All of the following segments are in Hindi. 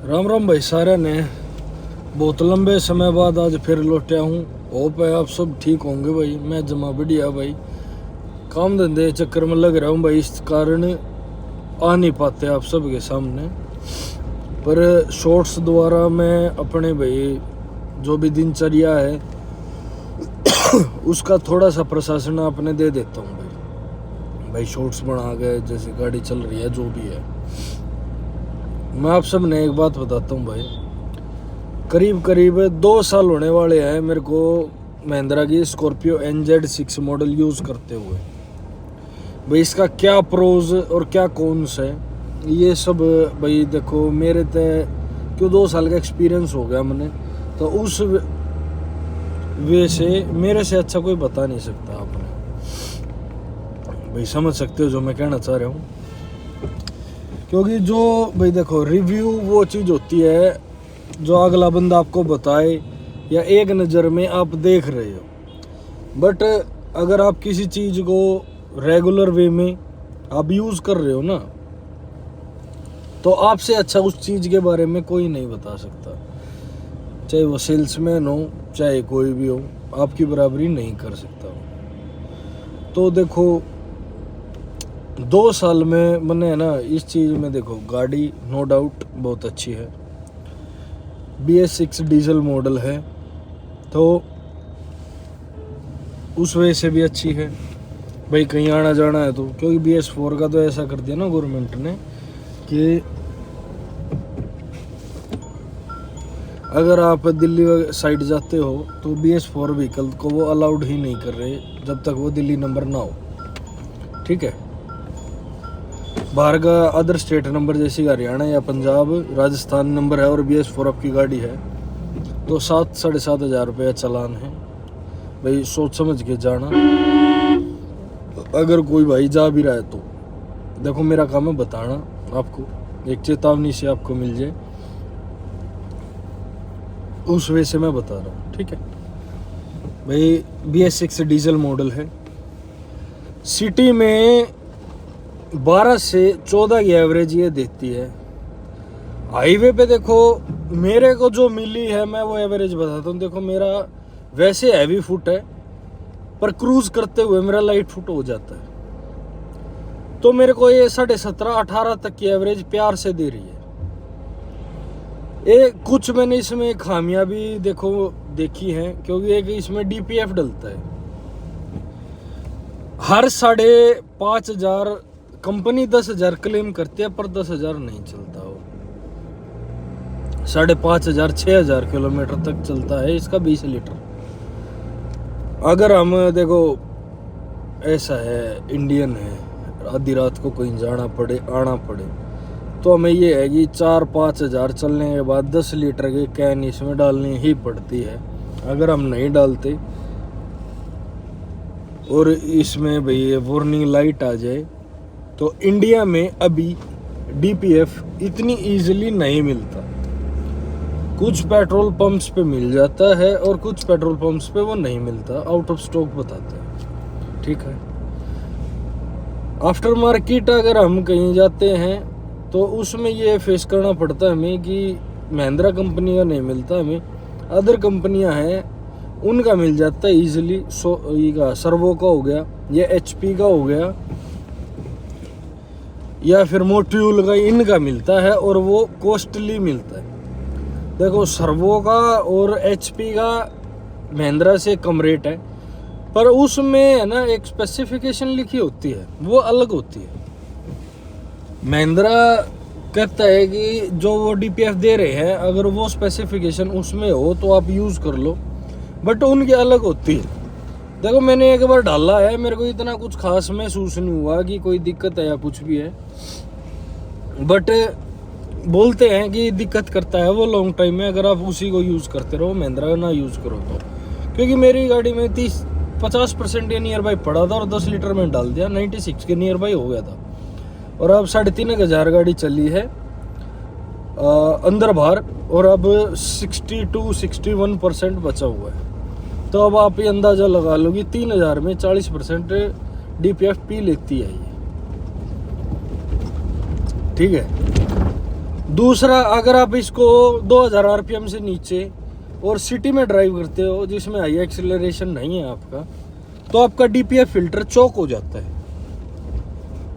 राम राम भाई सारे ने। बहुत लंबे समय बाद आज फिर लौटा हूँ। होप है आप सब ठीक होंगे भाई। मैं जमा बढ़िया भाई। काम धंधे चक्कर में लग रहा हूँ भाई, इस कारण आ नहीं पाते आप सबके सामने। पर शॉर्ट्स द्वारा मैं अपने भाई जो भी दिनचर्या है उसका थोड़ा सा प्रशासन आपने दे देता हूँ भाई शॉर्ट्स बना के, जैसे गाड़ी चल रही है जो भी है। मैं आप सब ने एक बात बताता हूँ भाई, करीब करीब 2 साल होने वाले हैं मेरे को महिंद्रा की स्कॉर्पियो NZ6 मॉडल यूज़ करते हुए। भाई इसका क्या प्रोज और क्या कॉन्स है ये सब भाई देखो, मेरे तय क्यों 2 साल का एक्सपीरियंस हो गया मैंने, तो उस वे से मेरे से अच्छा कोई बता नहीं सकता। आपने भाई समझ सकते हो जो मैं कहना चाह रहा हूँ, क्योंकि जो भाई देखो रिव्यू वो चीज़ होती है जो अगला बंदा आपको बताए या एक नज़र में आप देख रहे हो। बट अगर आप किसी चीज़ को रेगुलर वे में आप यूज़ कर रहे हो ना, तो आपसे अच्छा उस चीज़ के बारे में कोई नहीं बता सकता। चाहे वो सेल्समैन हो चाहे कोई भी हो, आपकी बराबरी नहीं कर सकता हो। तो देखो 2 साल में मैंने ना इस चीज़ में देखो, गाड़ी नो डाउट बहुत अच्छी है, BS6 डीजल मॉडल है तो उस वजह से भी अच्छी है भाई। कहीं आना जाना है तो, क्योंकि BS4 का तो ऐसा कर दिया ना गवर्नमेंट ने कि अगर आप दिल्ली साइड जाते हो तो BS4 व्हीकल को वो अलाउड ही नहीं कर रहे जब तक वो दिल्ली नंबर ना हो। ठीक है, बाहर का अदर स्टेट नंबर जैसे हरियाणा या पंजाब राजस्थान नंबर है और BS4 आपकी गाड़ी है तो 7-7.5 हज़ार रुपया चालान है भाई। सोच समझ के जाना। अगर कोई भाई जा भी रहा है तो देखो, मेरा काम है बताना आपको, एक चेतावनी से आपको मिल जाए उस वजह से मैं बता रहा हूँ। ठीक है भाई, BS6 डीजल मॉडल है। सिटी में 12 से 14 की एवरेज ये देती है। हाईवे पे देखो मेरे को जो मिली है मैं वो एवरेज बताता हूँ। देखो मेरा वैसे हैवी फुट है, पर क्रूज करते हुए मेरा लाइट फुट हो जाता है, तो मेरे को ये 17.5-18 तक की एवरेज प्यार से दे रही है। कुछ मैंने इसमें खामियां भी देखो देखी हैं, क्योंकि एक इसमें DPF डलता है। हर 5,500 कंपनी 10,000 क्लेम करती है, पर 10,000 नहीं चलता हो। 5,500-6,000 किलोमीटर तक चलता है इसका 20 लीटर। अगर हम देखो ऐसा है, इंडियन है, आधी रात को कहीं जाना पड़े आना पड़े तो हमें ये है कि 4-5 हज़ार चलने के बाद 10 लीटर की कैन इसमें डालनी ही पड़ती है। अगर हम नहीं डालते और इसमें भाई वार्निंग लाइट आ जाए तो इंडिया में अभी DPF इतनी इजीली नहीं मिलता। कुछ पेट्रोल पंप्स पे मिल जाता है और कुछ पेट्रोल पंप्स पे वो नहीं मिलता, आउट ऑफ स्टॉक बताते हैं। ठीक है, आफ्टर मार्केट अगर हम कहीं जाते हैं तो उसमें ये फेस करना पड़ता है हमें कि महिंद्रा कंपनी का नहीं मिलता, हमें अदर कंपनियां हैं उनका मिल जाता है ईजिली। का सर्वो का हो गया या HP का हो गया या फिर मोट्यूल का, इनका मिलता है और वो कॉस्टली मिलता है। देखो सर्वो का और HP का महिंद्रा से कम रेट है, पर उसमें है ना एक स्पेसिफिकेशन लिखी होती है वो अलग होती है। महिंद्रा कहता है कि जो वो DPF दे रहे हैं अगर वो स्पेसिफिकेशन उसमें हो तो आप यूज़ कर लो, बट उनकी अलग होती है। देखो मैंने एक बार डाला है, मेरे को इतना कुछ खास महसूस नहीं हुआ कि कोई दिक्कत है या कुछ भी है, बट बोलते हैं कि दिक्कत करता है वो लॉन्ग टाइम में अगर आप उसी को यूज़ करते रहो, महिंद्रा ना यूज़ करो तो। क्योंकि मेरी गाड़ी में 50% के नियर बाई पड़ा था और 10 लीटर में डाल दिया, 96 के नियर बाई हो गया था। और अब 3,500 गाड़ी चली है अंदर बाहर, और अब 62-61% बचा हुआ है। तो अब आप ये अंदाज़ा लगा लो कि 3,000 में 40% DPF पी लेती है ये। ठीक है, दूसरा, अगर आप इसको 2000 आरपीएम से नीचे और सिटी में ड्राइव करते हो जिसमें हाई एक्सीलरेशन नहीं है आपका, तो आपका डीपीएफ फिल्टर चौक हो जाता है।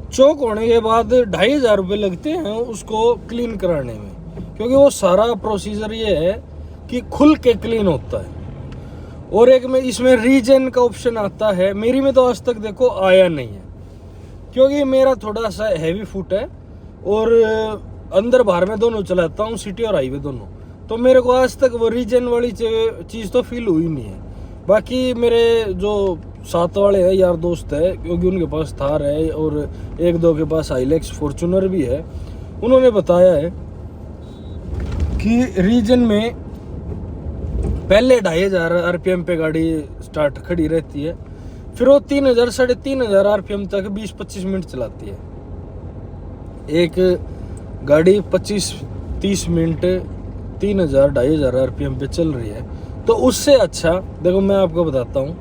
चौक होने के बाद 2500 रुपये लगते हैं उसको क्लीन कराने में, क्योंकि वो सारा प्रोसीजर ये है कि खुल के क्लीन होता है। और एक में इसमें रीजन का ऑप्शन आता है, मेरी में तो आज तक देखो आया नहीं है, क्योंकि मेरा थोड़ा सा हैवी फुट है और अंदर बाहर में दोनों चलाता हूँ, सिटी और हाईवे दोनों, तो मेरे को आज तक वो रीजन वाली चीज़ तो फील हुई नहीं है। बाकी मेरे जो साथ वाले हैं यार दोस्त है, क्योंकि उनके पास थार है और एक दो के पास हाइलेक्स फॉर्चूनर भी है, उन्होंने बताया है कि रीजन में पहले 2500 आरपीएम पे गाड़ी स्टार्ट खड़ी रहती है, फिर वो 3000 3500 आरपीएम तक 20-25 मिनट चलाती है। एक गाड़ी 25-30 मिनट 3000-2500 आरपीएम पे चल रही है, तो उससे अच्छा देखो मैं आपको बताता हूँ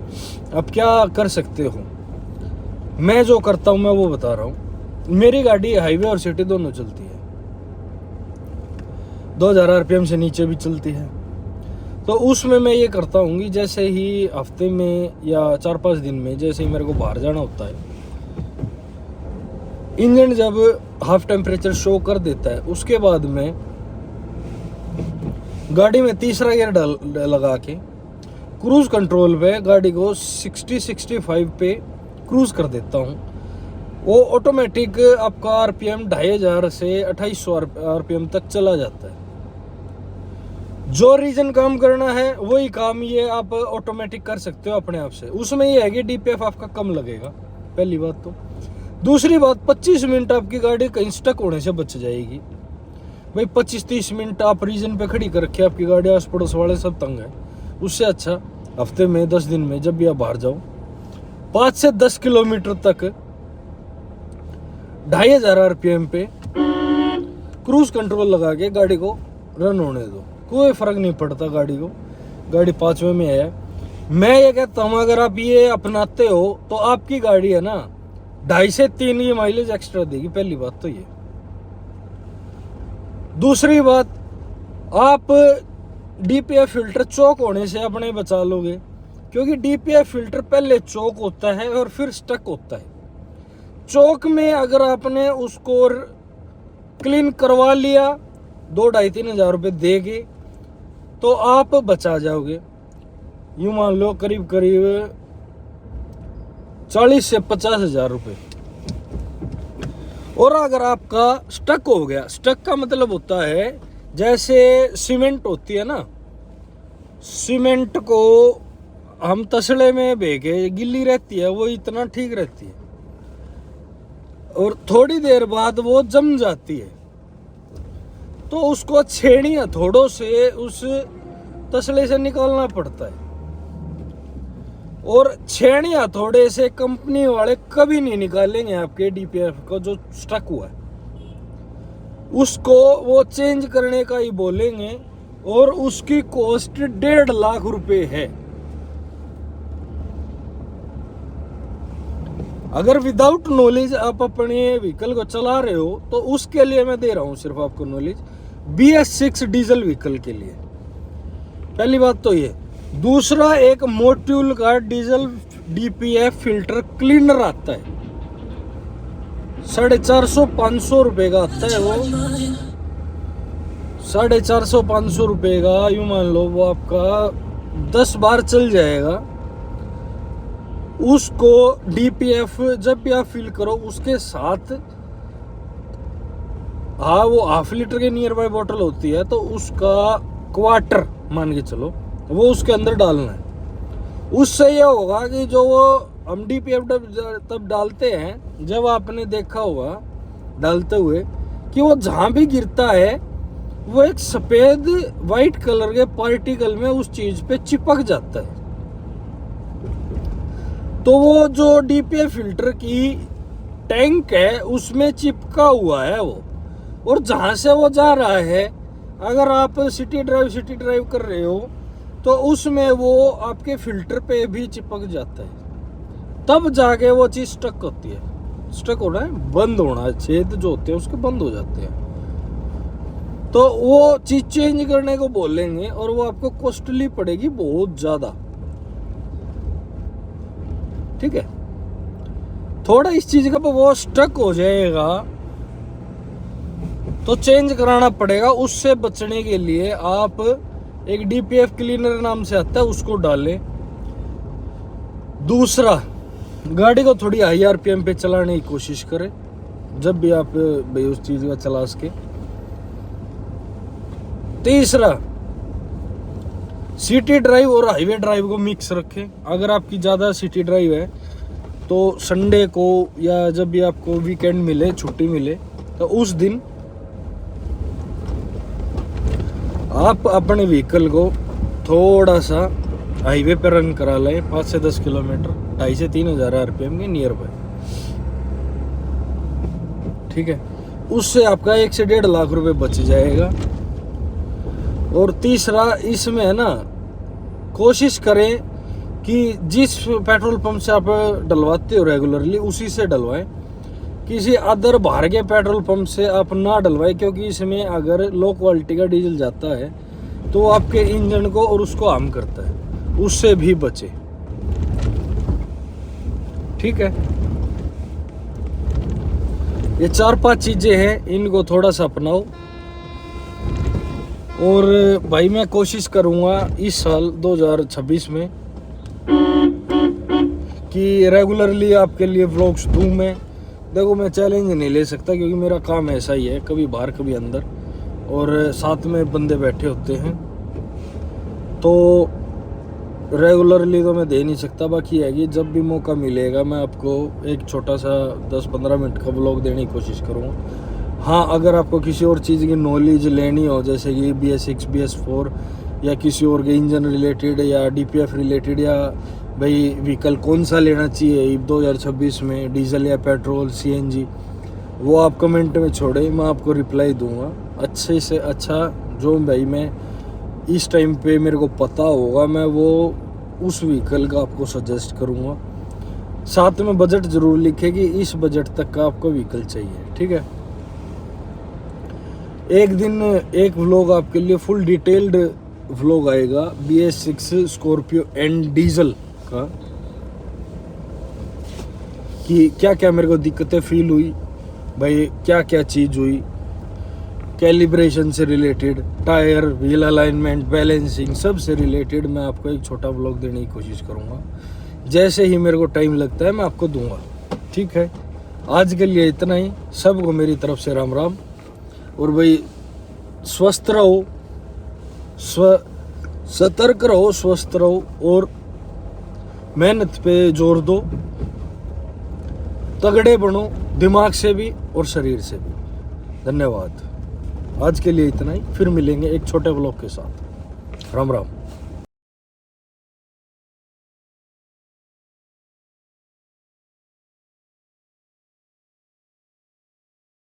आप क्या कर सकते हो। मैं जो करता हूँ मैं वो बता रहा हूँ। मेरी गाड़ी हाईवे और सिटी दोनों चलती है, 2000 आरपीएम से नीचे भी चलती है। तो उसमें मैं ये करता हूँ कि जैसे ही हफ्ते में या 4-5 दिन में जैसे ही मेरे को बाहर जाना होता है, इंजन जब हाफ टेम्परेचर शो कर देता है, उसके बाद में गाड़ी में तीसरा गियर लगा के क्रूज कंट्रोल पे गाड़ी को 60-65 पे क्रूज कर देता हूँ। वो ऑटोमेटिक आपका आरपीएम 2500 से 2800 आरपीएम तक चला जाता है। जो रीजन काम करना है वही काम ये आप ऑटोमेटिक कर सकते हो अपने आप से। उसमें ये है कि डीपीएफ आपका कम लगेगा, पहली बात तो। दूसरी बात, 25 मिनट आपकी गाड़ी कहीं स्टक होने से बच जाएगी। भाई 25-30 मिनट आप रीजन पे खड़ी कर रखे, आपकी गाड़ी आस पड़ोस वाले सब तंग है। उससे अच्छा हफ्ते में 10 दिन में जब भी आप बाहर जाओ 5 से 10 किलोमीटर तक 2500 आरपीएम पे क्रूज कंट्रोल लगा के गाड़ी को रन होने दो, कोई फर्क नहीं पड़ता गाड़ी को। गाड़ी 5वें में है। मैं ये कहता हूँ अगर आप ये अपनाते हो तो आपकी गाड़ी है ना 2.5 से 3 की माइलेज एक्स्ट्रा देगी, पहली बात तो ये। दूसरी बात, आप डीपीएफ फिल्टर चौक होने से अपने बचा लोगे, क्योंकि डीपीएफ फिल्टर पहले चौक होता है और फिर स्टक होता है। चौक में अगर आपने उसको क्लीन करवा लिया 2-2.5-3 हज़ार रुपये देके, तो आप बचा जाओगे। यूँ मान लो करीब करीब 40 से 50 हज़ार रुपये। और अगर आपका स्टक हो गया, स्टक का मतलब होता है जैसे सीमेंट होती है ना, सीमेंट को हम तसले में भेगे गिल्ली रहती है, वो इतना ठीक रहती है और थोड़ी देर बाद वो जम जाती है, तो उसको छेड़ी हथौड़ों से उस तसले से निकालना पड़ता है। और छेड़ी हथौड़े से कंपनी वाले कभी नहीं निकालेंगे आपके डीपीएफ को जो स्टक हुआ है, उसको वो चेंज करने का ही बोलेंगे और उसकी कॉस्ट 1.5 लाख रुपए है। अगर विदाउट नॉलेज आप अपने व्हीकल को चला रहे हो तो उसके लिए मैं दे रहा हूं सिर्फ आपको नॉलेज, BS6 डीजल व्हीकल के लिए। पहली बात तो ये। दूसरा, एक मोट्यूल का डीजल डीपीएफ फिल्टर क्लीनर आता है, 450-500 रुपए का आता है वो, 450-500 रुपए का। यूं मान लो वो आपका 10 बार चल जाएगा। उसको डीपीएफ जब भी आप फिल करो उसके साथ, हाँ वो ½ लीटर के नियर बाय बोतल होती है, तो उसका क्वार्टर मान के चलो वो उसके अंदर डालना है। उससे यह होगा कि जो वो हम डीपीएफ तब डालते हैं, जब आपने देखा होगा डालते हुए कि वो जहाँ भी गिरता है वो एक सफ़ेद वाइट कलर के पार्टिकल में उस चीज़ पे चिपक जाता है। तो वो जो डीपीएफ फिल्टर की टैंक है उसमें चिपका हुआ है वो, और जहाँ से वो जा रहा है, अगर आप सिटी ड्राइव कर रहे हो तो उसमें वो आपके फिल्टर पे भी चिपक जाता है, तब जाके वो चीज़ स्टक होती है। स्टक होना है, बंद होना है, छेद जो होते हैं उसके बंद हो जाते हैं। तो वो चीज चेंज करने को बोलेंगे और वो आपको कॉस्टली पड़ेगी बहुत ज्यादा। ठीक है, थोड़ा इस चीज का वो स्टक हो जाएगा तो चेंज कराना पड़ेगा। उससे बचने के लिए आप एक डीपीएफ क्लीनर नाम से आता है, उसको डालें। दूसरा, गाड़ी को थोड़ी हाई आरपीएम पे चलाने की कोशिश करें जब भी आप भाई उस चीज का चला सके। तीसरा, सिटी ड्राइव और हाईवे ड्राइव को मिक्स रखें। अगर आपकी ज़्यादा सिटी ड्राइव है तो संडे को या जब भी आपको वीकेंड मिले, छुट्टी मिले, तो उस दिन आप अपने व्हीकल को थोड़ा सा हाईवे पे रन करा लें 5 से 10 किलोमीटर 2,500 से 3,000 आरपीएम के नियर बाय। ठीक है, उससे आपका 1 से 1.5 लाख रुपए बच जाएगा। और तीसरा, इसमें है ना, कोशिश करें कि जिस पेट्रोल पंप से आप डलवाते हो रेगुलरली उसी से डलवाएं। किसी अदर बाहर के पेट्रोल पंप से आप ना डलवाएं, क्योंकि इसमें अगर लो क्वालिटी का डीजल जाता है तो आपके इंजन को और उसको हार्म करता है, उससे भी बचे। ठीक है, ये 4-5 चीजें हैं, इनको थोड़ा सा अपनाओ। और भाई मैं कोशिश करूंगा इस साल 2026 में कि रेगुलरली आपके लिए व्लॉग्स दूं। मैं देखो, मैं चैलेंज नहीं ले सकता क्योंकि मेरा काम ऐसा ही है, कभी बाहर कभी अंदर, और साथ में बंदे बैठे होते हैं, तो रेगुलरली तो मैं दे नहीं सकता। बाकी है कि जब भी मौका मिलेगा मैं आपको एक छोटा सा 10-15 मिनट का व्लॉग देने की कोशिश करूँगा। हाँ, अगर आपको किसी और चीज़ की नॉलेज लेनी हो, जैसे कि BS6 BS4 या किसी और के इंजन रिलेटेड या डीपीएफ रिलेटेड, या भाई व्हीकल कौन सा लेना चाहिए 2026 में, डीजल या पेट्रोल CNG, वो आप कमेंट में छोड़े, मैं आपको रिप्लाई दूंगा अच्छे से अच्छा। जो भाई मैं इस टाइम पे मेरे को पता होगा मैं वो उस व्हीकल का आपको सजेस्ट करूंगा। साथ में बजट जरूर लिखे कि इस बजट तक का आपको व्हीकल चाहिए। ठीक है, एक दिन एक व्लॉग आपके लिए फुल डिटेल्ड व्लॉग आएगा BS6 स्कॉर्पियो एंड डीजल का, कि क्या क्या मेरे को दिक्कतें फील हुई, भाई क्या क्या चीज़ हुई, कैलिब्रेशन से related, tyre, wheel alignment, balancing, सब से रिलेटेड मैं आपको एक छोटा व्लॉग देने की कोशिश करूँगा। जैसे ही मेरे को टाइम लगता है मैं आपको दूंगा। ठीक है, आज के लिए इतना ही। सबको मेरी तरफ से राम राम। और भाई स्वस्थ रहो, सतर्क रहो, स्वस्थ रहो और मेहनत पे जोर दो, तगड़े बनो दिमाग से भी और शरीर से भी। धन्यवाद। आज के लिए इतना ही, फिर मिलेंगे एक छोटे ब्लॉग के साथ। राम राम।